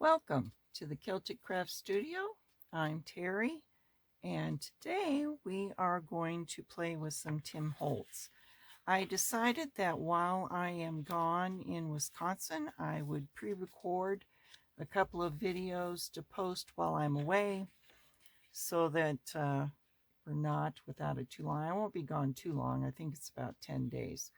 Welcome to the Celtic Craft Studio. I'm Terry, and today we are going to play with some Tim Holtz. I decided that while I am gone in Wisconsin, I would pre-record a couple of videos to post while I'm away so that we're not without it too long. I won't be gone too long. I think it's about 10 days.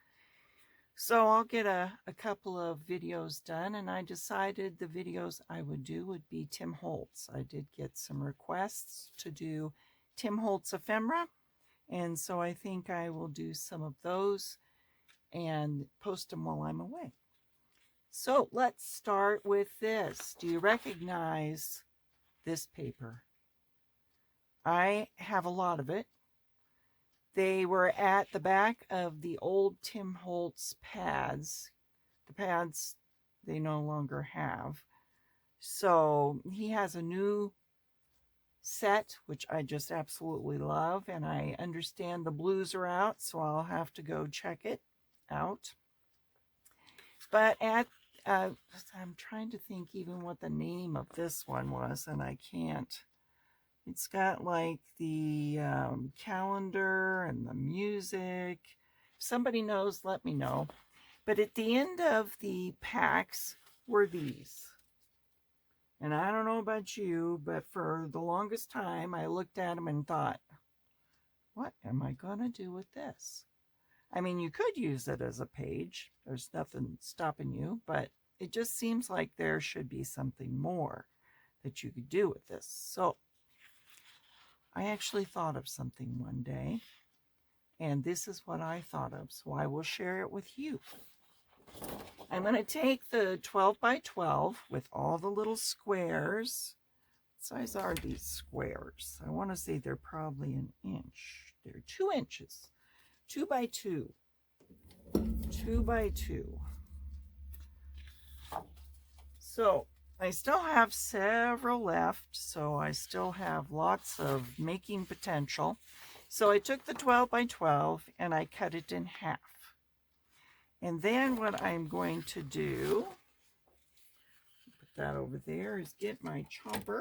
So I'll get a couple of videos done, and I decided the videos I would do would be Tim Holtz. I did get some requests to do Tim Holtz Ephemera, and so I think I will do some of those and post them while I'm away. So let's start with this. Do you recognize this paper? I have a lot of it. They were at the back of the old Tim Holtz pads. The pads they no longer have. So he has a new set, which I just absolutely love. And I understand the blues are out, so I'll have to go check it out. But I'm trying to think even what the name of this one was, and I can't. It's got like the calendar and the music. If somebody knows, let me know. But at the end of the packs were these. And I don't know about you, but for the longest time, I looked at them and thought, what am I going to do with this? I mean, you could use it as a page. There's nothing stopping you, but it just seems like there should be something more that you could do with this. So I actually thought of something one day, and this is what I thought of, so I will share it with you. I'm going to take the 12 by 12 with all the little squares. What size are these squares? I want to say they're probably an inch. They're 2 inches. 2 by 2. 2 by 2. So I still have several left, so I still have lots of making potential. So I took the 12 by 12 and I cut it in half. And then what I'm going to do, put that over there, is get my chomper.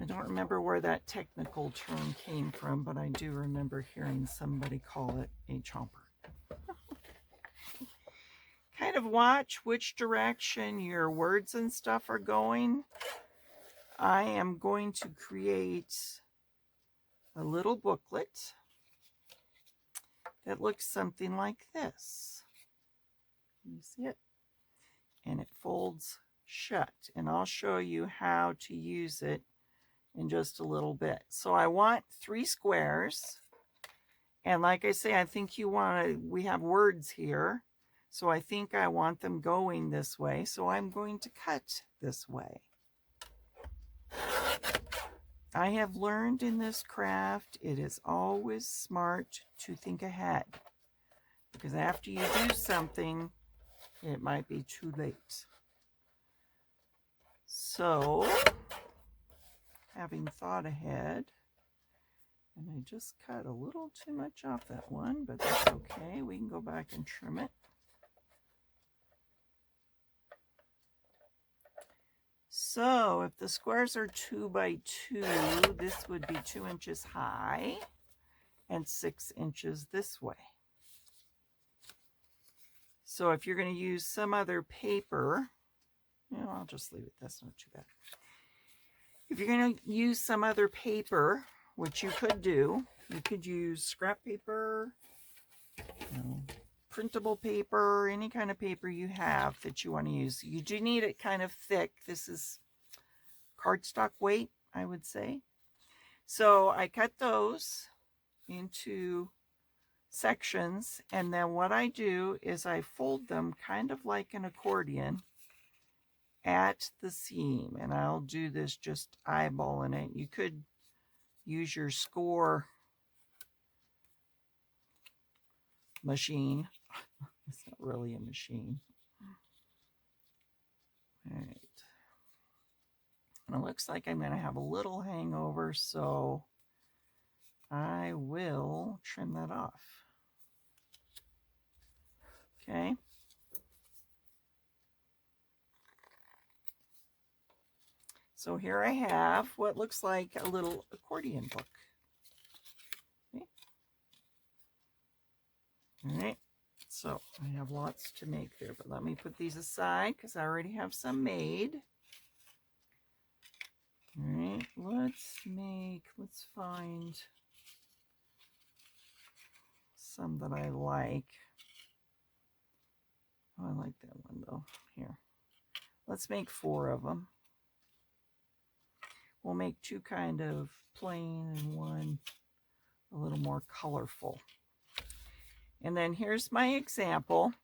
I don't remember where that technical term came from, but I do remember hearing somebody call it a chomper. Kind of watch which direction your words and stuff are going. I am going to create a little booklet that looks something like this. You see it? And it folds shut. And I'll show you how to use it in just a little bit. So I want 3 squares. And like I say, I think we have words here. So I think I want them going this way. So I'm going to cut this way. I have learned in this craft, it is always smart to think ahead. Because after you do something, it might be too late. So, having thought ahead, and I just cut a little too much off that one, but that's okay. We can go back and trim it. So if the squares are 2 by 2, this would be 2 inches high and 6 inches this way. So if you're going to use some other paper, I'll just leave it. That's not too bad. If you're going to use some other paper, which you could do, you could use scrap paper, printable paper, any kind of paper you have that you want to use. You do need it kind of thick. This is cardstock weight, I would say. So I cut those into sections, and then what I do is I fold them kind of like an accordion at the seam, and I'll do this just eyeballing it. You could use your score machine. It's not really a machine. All right. And it looks like I'm going to have a little hangover, so I will trim that off. Okay. So here I have what looks like a little accordion book. Okay. All right. So I have lots to make there, but let me put these aside because I already have some made. All right, let's find some that I like. Oh, I like that one though. Here, let's make 4 of them. We'll make 2 kind of plain and 1 a little more colorful. And then here's my example,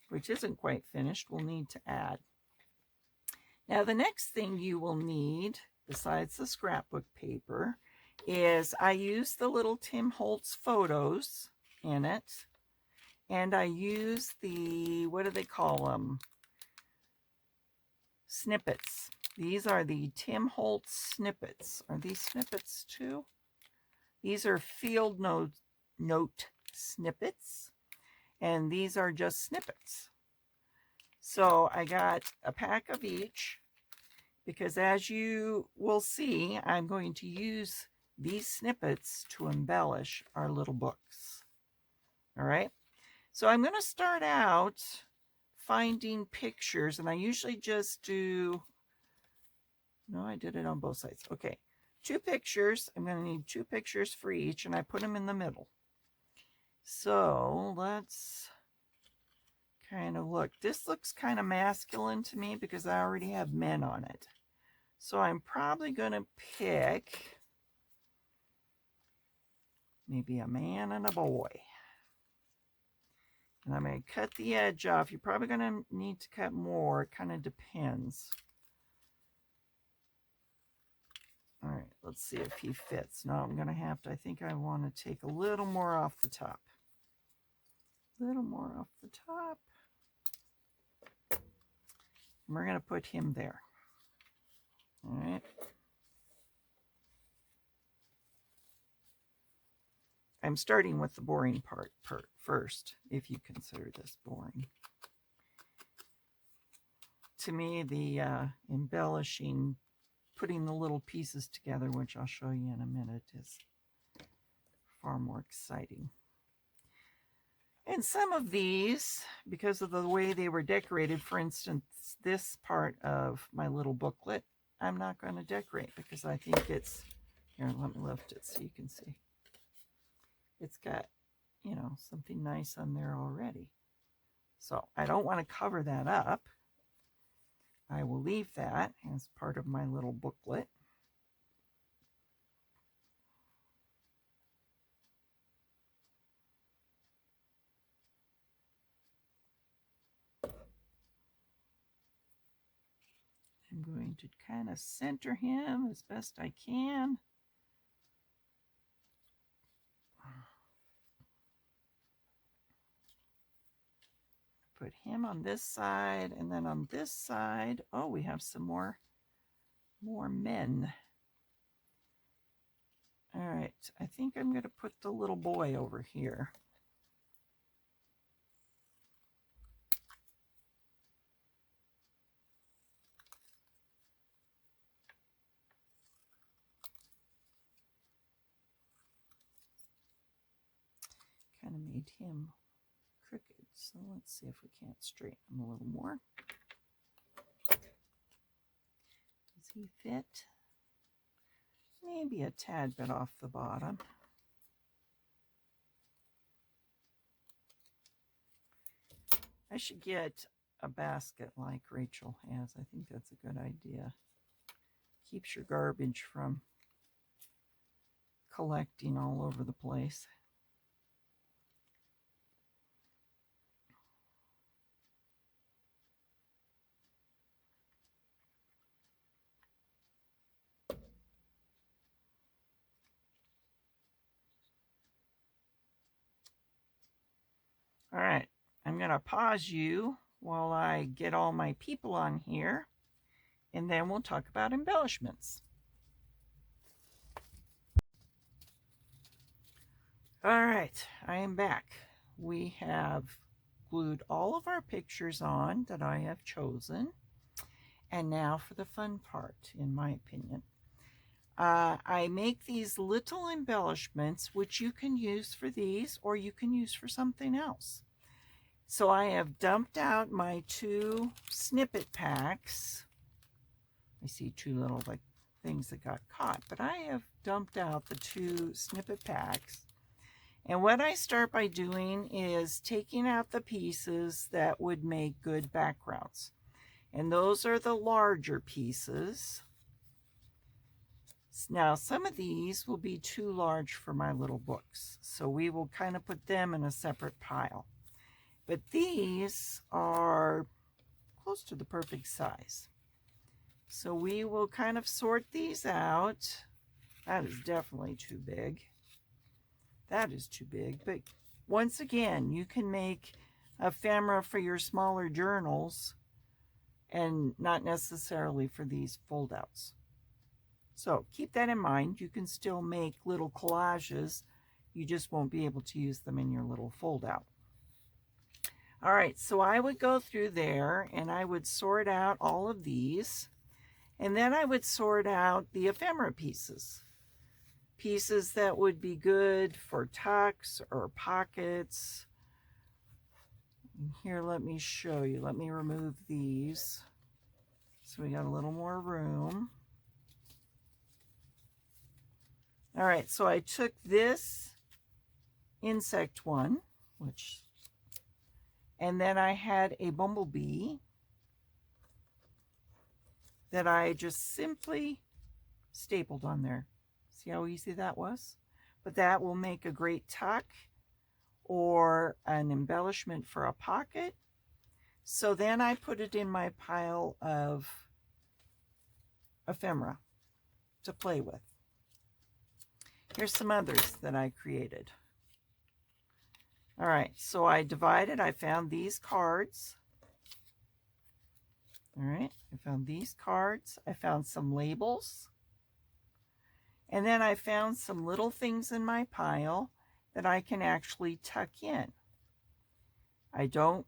which isn't quite finished. We'll need to add. Now the next thing you will need, besides the scrapbook paper, is I use the little Tim Holtz photos in it. And I use the, what do they call them? Snippets. These are the Tim Holtz snippets. Are these snippets too? These are field note snippets. And these are just snippets. So I got a pack of each because as you will see, I'm going to use these snippets to embellish our little books. All right. So I'm going to start out finding pictures, and I usually just do, no, I did it on both sides. Okay, 2 pictures. I'm going to need 2 pictures for each, and I put them in the middle. So let's kind of look. This looks kind of masculine to me because I already have men on it. So I'm probably going to pick maybe a man and a boy. And I'm going to cut the edge off. You're probably going to need to cut more. It kind of depends. All right, let's see if he fits. No, I'm going to have to, I think I want to take a little more off the top. A little more off the top. And we're going to put him there. All right. I'm starting with the boring part first, if you consider this boring. To me, the embellishing, putting the little pieces together, which I'll show you in a minute, is far more exciting. And some of these, because of the way they were decorated, for instance, this part of my little booklet, I'm not going to decorate because I think it's, here, let me lift it so you can see. It's got, you know, something nice on there already. So I don't want to cover that up. I will leave that as part of my little booklet. I'm going to kind of center him as best I can. Put him on this side, and then on this side, oh, we have some more men. All right, I think I'm going to put the little boy over here. Kind of made him crooked, so let's see if we can't straighten him a little more. Does he fit? Maybe a tad bit off the bottom. I should get a basket like Rachel has. I think that's a good idea. Keeps your garbage from collecting all over the place. All right, I'm going to pause you while I get all my people on here, and then we'll talk about embellishments. All right, I am back. We have glued all of our pictures on that I have chosen. And now for the fun part, in my opinion. I make these little embellishments, which you can use for these or you can use for something else. So I have dumped out my 2 snippet packs. I see 2 little like things that got caught, but I have dumped out the 2 snippet packs. And what I start by doing is taking out the pieces that would make good backgrounds. And those are the larger pieces. Now, some of these will be too large for my little books, so we will kind of put them in a separate pile. But these are close to the perfect size. So we will kind of sort these out. That is definitely too big. That is too big. But once again, you can make ephemera for your smaller journals and not necessarily for these fold-outs. So keep that in mind. You can still make little collages. You just won't be able to use them in your little fold-out. All right, so I would go through there and I would sort out all of these. And then I would sort out the ephemera pieces. Pieces that would be good for tucks or pockets. Here, let me show you. Let me remove these. So we got a little more room. All right, so I took this insect one, and then I had a bumblebee that I just simply stapled on there. See how easy that was? But that will make a great tuck or an embellishment for a pocket. So then I put it in my pile of ephemera to play with. Here's some others that I created. All right, so I divided. I found these cards. All right, I found these cards. I found some labels. And then I found some little things in my pile that I can actually tuck in. I don't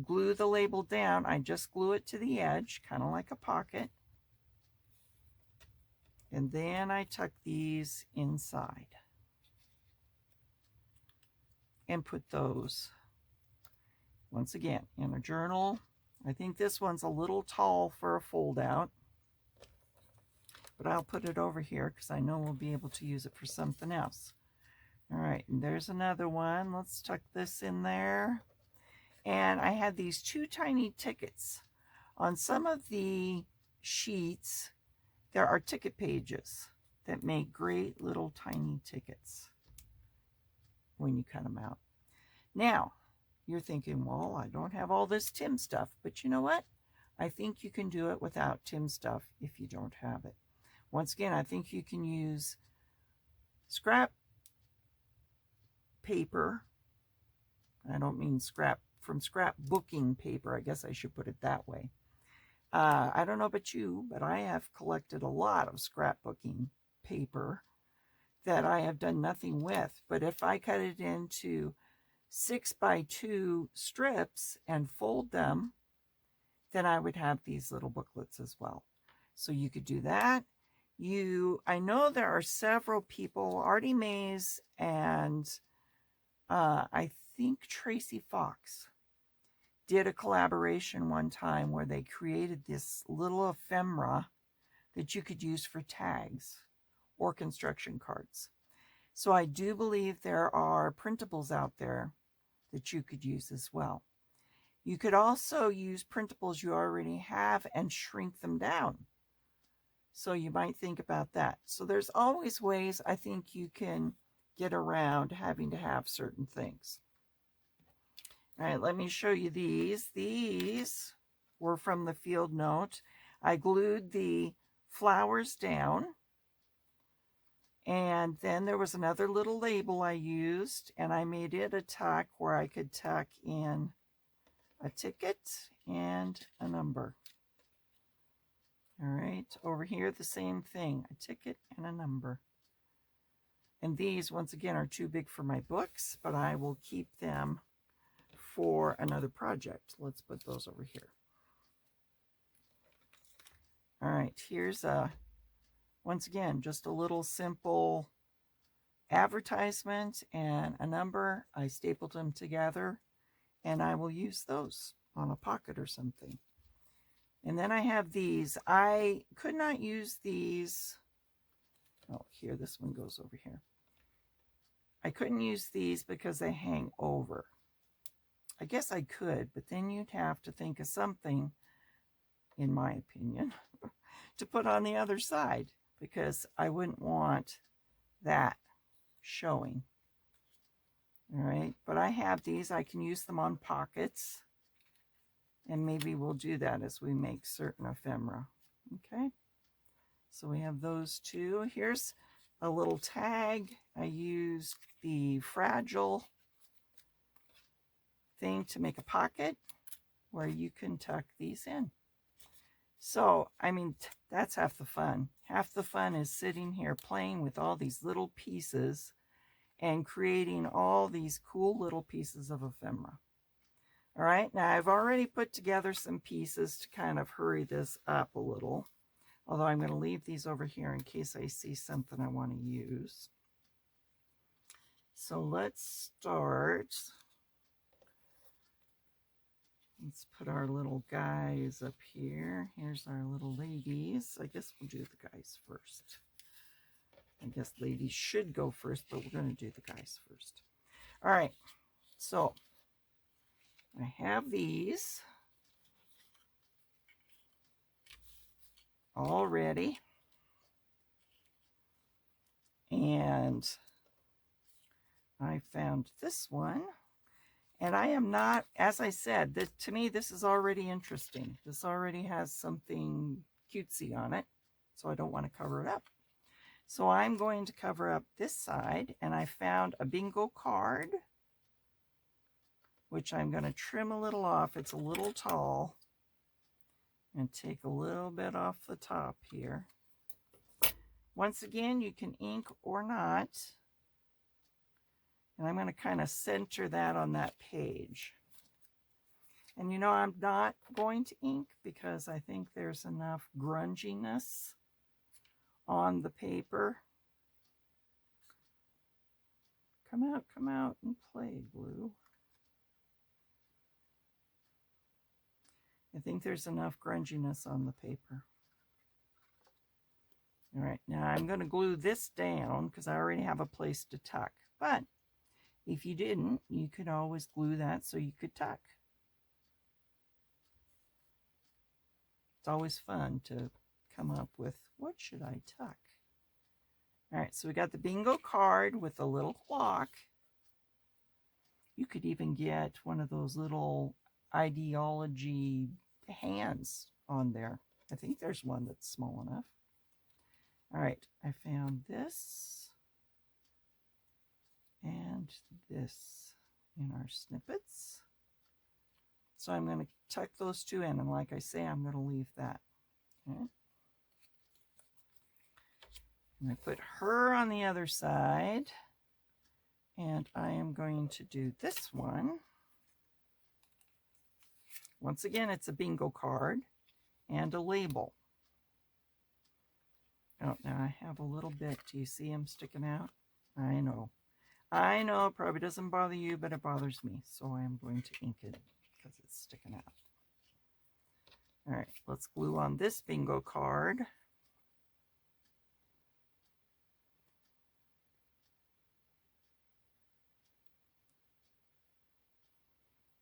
glue the label down. I just glue it to the edge, kind of like a pocket. And then I tuck these inside and put those, once again, in a journal. I think this one's a little tall for a fold out, but I'll put it over here because I know we'll be able to use it for something else. All right, and there's another one. Let's tuck this in there. And I had these 2 tiny tickets. On some of the sheets, there are ticket pages that make great little tiny tickets when you cut them out. Now, you're thinking, well, I don't have all this Tim stuff, but you know what? I think you can do it without Tim stuff if you don't have it. Once again, I think you can use scrap paper. I don't mean scrap from scrapbooking paper. I guess I should put it that way. I don't know about you, but I have collected a lot of scrapbooking paper that I have done nothing with. But if I cut it into 6x2 strips and fold them, then I would have these little booklets as well. So you could do that. I know there are several people, Artie Mays and I think Tracy Fox, did a collaboration one time where they created this little ephemera that you could use for tags or construction cards. So I do believe there are printables out there that you could use as well. You could also use printables you already have and shrink them down. So you might think about that. So there's always ways I think you can get around having to have certain things. All right, let me show you these. These were from the field note. I glued the flowers down. And then there was another little label I used, and I made it a tuck where I could tuck in a ticket and a number. All right, over here, the same thing, a ticket and a number. And these, once again, are too big for my books, but I will keep them for another project. Let's put those over here. All right, here's once again, just a little simple advertisement and a number. I stapled them together, and I will use those on a pocket or something. And then I have these. I could not use these. Oh, here, this one goes over here. I couldn't use these because they hang over. I guess I could, but then you'd have to think of something, in my opinion, to put on the other side, because I wouldn't want that showing. All right, but I have these. I can use them on pockets, and maybe we'll do that as we make certain ephemera. Okay, so we have those two. Here's a little tag. I used the fragile thing to make a pocket where you can tuck these in. So, I mean, that's half the fun. Half the fun is sitting here playing with all these little pieces and creating all these cool little pieces of ephemera. All right, now I've already put together some pieces to kind of hurry this up a little, although I'm going to leave these over here in case I see something I want to use. So let's start. Let's put our little guys up here. Here's our little ladies. I guess we'll do the guys first. I guess ladies should go first, but we're going to do the guys first. All right, so I have these all ready. And I found this one. And I am not, as I said, this, to me, this is already interesting. This already has something cutesy on it, so I don't want to cover it up. So I'm going to cover up this side, and I found a bingo card, which I'm going to trim a little off. It's a little tall, and take a little bit off the top here. Once again, you can ink or not. And I'm going to kind of center that on that page. And you know, I'm not going to ink because I think there's enough grunginess on the paper. Come out and play, glue. I think there's enough grunginess on the paper. All right, now I'm going to glue this down because I already have a place to tuck. But if you didn't, you could always glue that so you could tuck. It's always fun to come up with, what should I tuck? All right, so we got the bingo card with a little clock. You could even get one of those little ideology hands on there. I think there's one that's small enough. All right, I found this and this in our snippets. So I'm going to tuck those two in, and like I say, I'm going to leave that. Okay. And I put her on the other side, and I am going to do this one. Once again, it's a bingo card and a label. Oh, now I have a little bit. Do you see them sticking out? I know, it probably doesn't bother you, but it bothers me. So I am going to ink it because it's sticking out. All right, let's glue on this bingo card.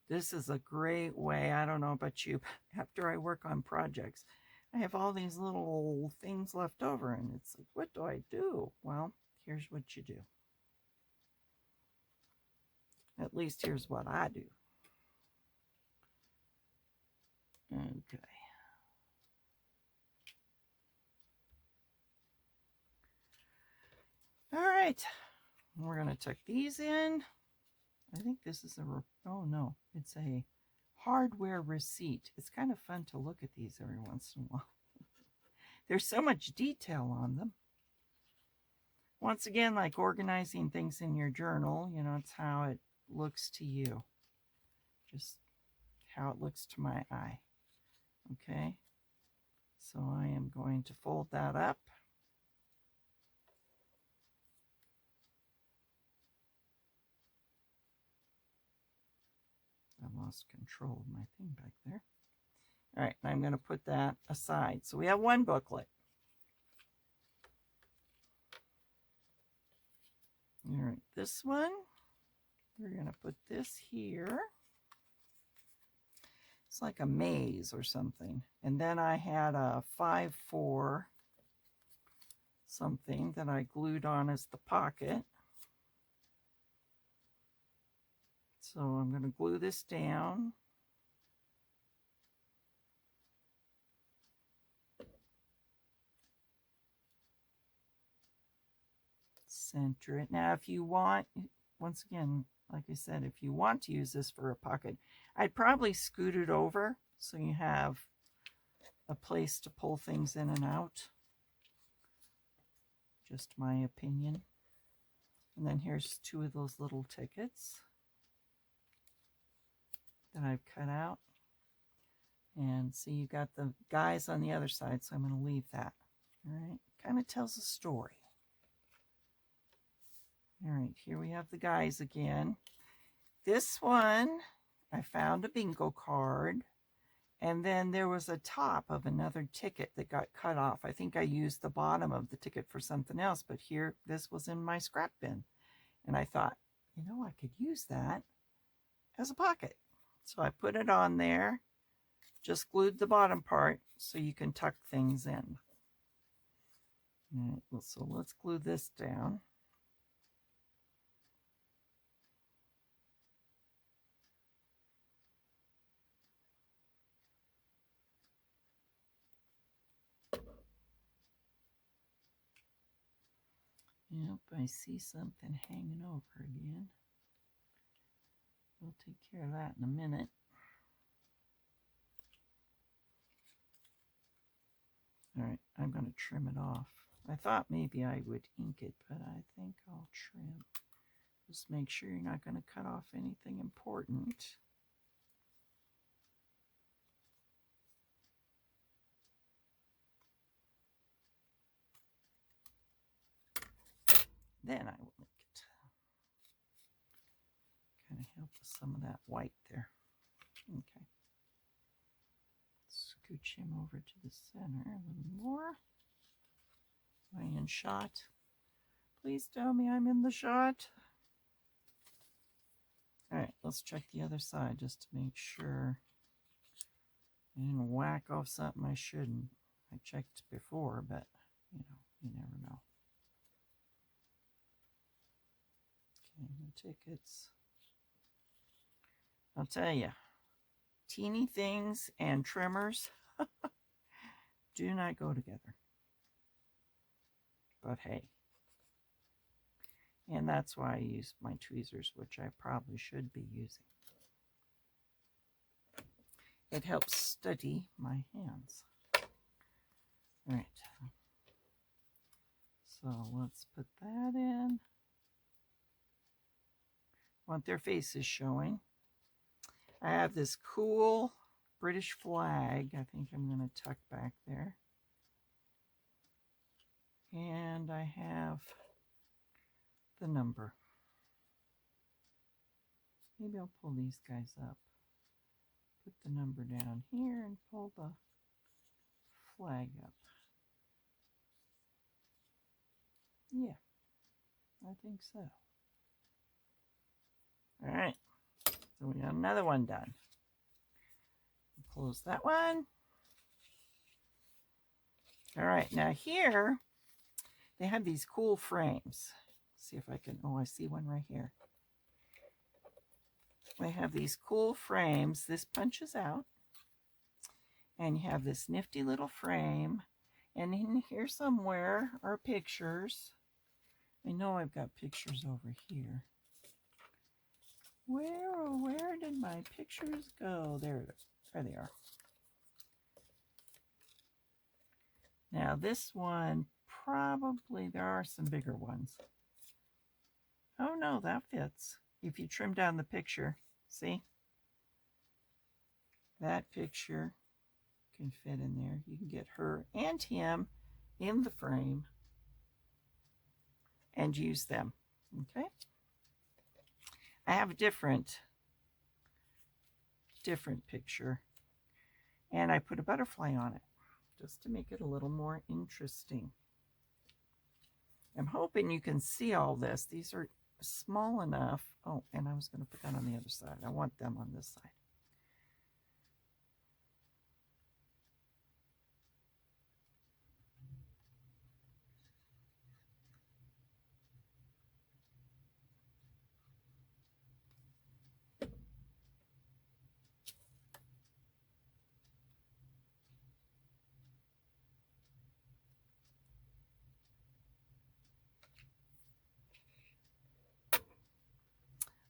This is a great way, I don't know about you, but after I work on projects, I have all these little things left over, and it's like, what do I do? Well, here's what you do. At least here's what I do. Okay. All right. We're going to tuck these in. I think this is a, oh no, it's a hardware receipt. It's kind of fun to look at these every once in a while. There's so much detail on them. Once again, like organizing things in your journal, you know, it's how it looks to you. just how it looks to my eye. Okay, so I am going to fold that up. I lost control of my thing back there. All right, I'm going to put that aside. So we have one booklet. All right, this one, we're going to put this here. It's like a maze or something. And then I had a 5-4 something that I glued on as the pocket. So I'm going to glue this down. Center it. Now, if you want, once again, like I said, if you want to use this for a pocket, I'd probably scoot it over so you have a place to pull things in and out. Just my opinion. And then here's 2 of those little tickets that I've cut out. And see, you got the guys on the other side, so I'm going to leave that. All right, kind of tells a story. All right, here we have the guys again. This one, I found a bingo card, and then there was a top of another ticket that got cut off. I think I used the bottom of the ticket for something else, but here, this was in my scrap bin. And I thought, you know, I could use that as a pocket. So I put it on there, just glued the bottom part so you can tuck things in. All right, so let's glue this down. Yep, I see something hanging over again. We'll take care of that in a minute. All right, I'm going to trim it off. I thought maybe I would ink it, but I think I'll trim. Just make sure you're not going to cut off anything important. Then I will ink it. Kind of help with some of that white there. Okay. Scooch him over to the center a little more. Am I in shot? Please tell me I'm in the shot. All right, let's check the other side just to make sure I didn't whack off something I shouldn't. I checked before, but you know, you never know. Okay, the tickets. I'll tell you, teeny things and trimmers do not go together. But hey. And that's why I use my tweezers, which I probably should be using. It helps steady my hands. All right. So let's put that in. Want their faces showing. I have this cool British flag. I think I'm going to tuck back there. And I have the number. Maybe I'll pull these guys up. Put the number down here and pull the flag up. Yeah, I think so. All right, so we got another one done. Close that one. All right, now here they have these cool frames. See if I can, oh, I see one right here. They have these cool frames. This punches out. And you have this nifty little frame. And in here somewhere are pictures. I know I've got pictures over here. Where did my pictures go? There they are. Now this one, probably there are some bigger ones. Oh no, that fits. If you trim down the picture, see? That picture can fit in there. You can get her and him in the frame and use them. Okay. I have a different picture, and I put a butterfly on it just to make it a little more interesting. I'm hoping you can see all this. These are small enough. Oh, and I was going to put that on the other side. I want them on this side.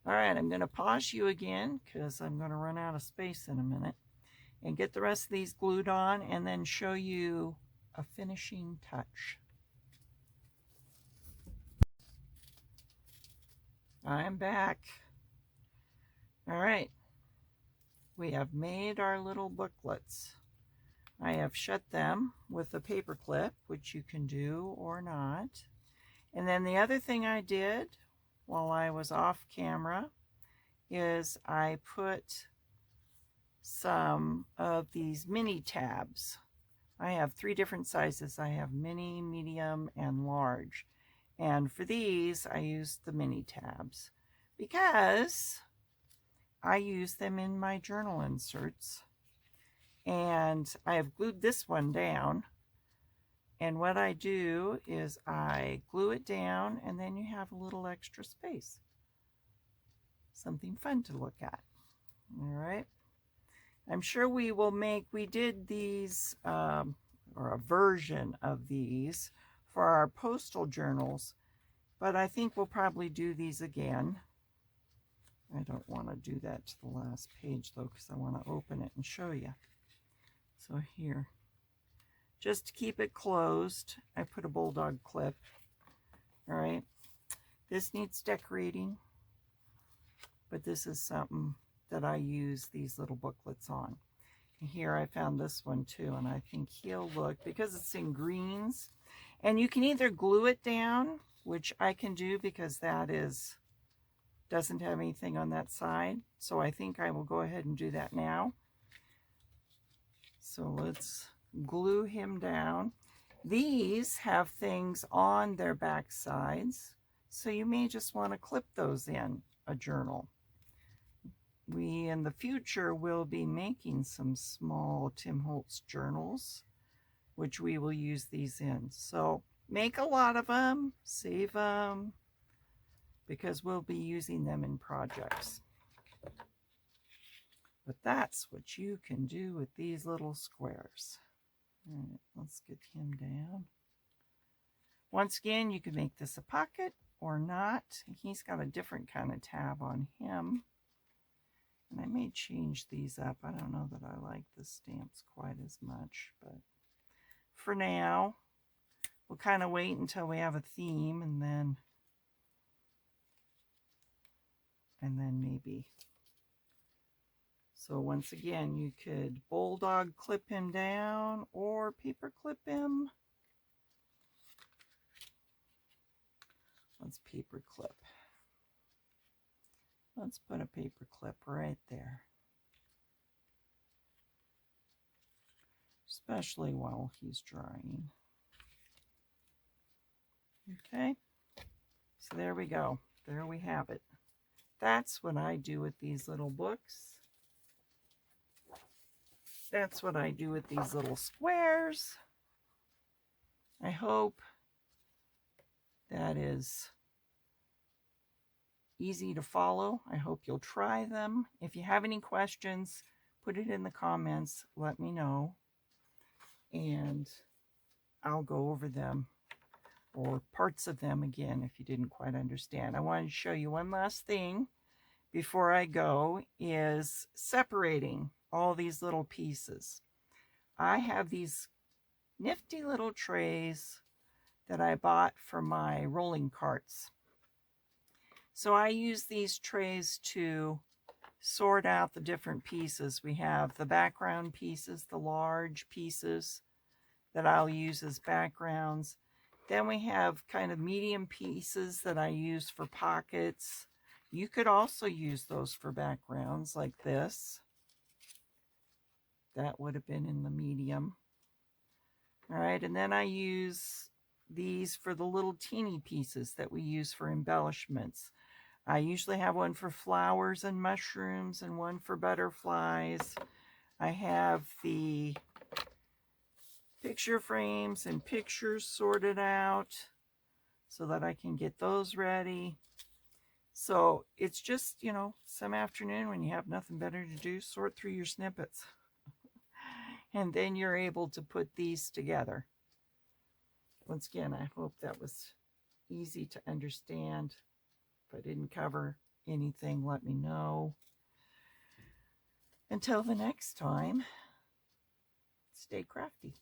All right, I'm going to pause you again because I'm going to run out of space in a minute and get the rest of these glued on and then show you a finishing touch. I'm back. All right, we have made our little booklets. I have shut them with a paper clip, which you can do or not. And then the other thing I did while I was off camera is I put some of these mini tabs. I have 3 different sizes. I have mini, medium, and large. And for these, I used the mini tabs because I use them in my journal inserts. And I have glued this one down. And what I do is I glue it down, and then you have a little extra space. Something fun to look at. All right. I'm sure we did these, or a version of these for our postal journals, but I think we'll probably do these again. I don't want to do that to the last page though, because I want to open it and show you. So here, just to keep it closed, I put a bulldog clip. All right. This needs decorating, but this is something that I use these little booklets on. And here I found this one too, and I think he'll look, because it's in greens, and you can either glue it down, which I can do because that doesn't have anything on that side. So I think I will go ahead and do that now. So let's glue him down. These have things on their back sides, so you may just want to clip those in a journal. We in the future will be making some small Tim Holtz journals, which we will use these in. So make a lot of them, save them, because we'll be using them in projects. But that's what you can do with these little squares. All right, let's get him down. Once again, you can make this a pocket or not. He's got a different kind of tab on him. And I may change these up. I don't know that I like the stamps quite as much, but for now, we'll kind of wait until we have a theme, and then maybe. So once again, you could bulldog clip him down or paper clip him. Let's paper clip. Let's put a paper clip right there. Especially while he's drying. Okay, so there we go. There we have it. That's what I do with these little books. That's what I do with these little squares. I hope that is easy to follow. I hope you'll try them. If you have any questions, put it in the comments. Let me know, and I'll go over them, or parts of them again if you didn't quite understand. I wanted to show you one last thing before I go, is separating all these little pieces. I have these nifty little trays that I bought for my rolling carts. So I use these trays to sort out the different pieces. We have the background pieces, the large pieces that I'll use as backgrounds. Then we have kind of medium pieces that I use for pockets. You could also use those for backgrounds like this. That would have been in the medium. All right, and then I use these for the little teeny pieces that we use for embellishments. I usually have one for flowers and mushrooms and one for butterflies. I have the picture frames and pictures sorted out so that I can get those ready. So it's just, you know, some afternoon when you have nothing better to do, sort through your snippets. And then you're able to put these together. Once again, I hope that was easy to understand. If I didn't cover anything, let me know. Until the next time, stay crafty.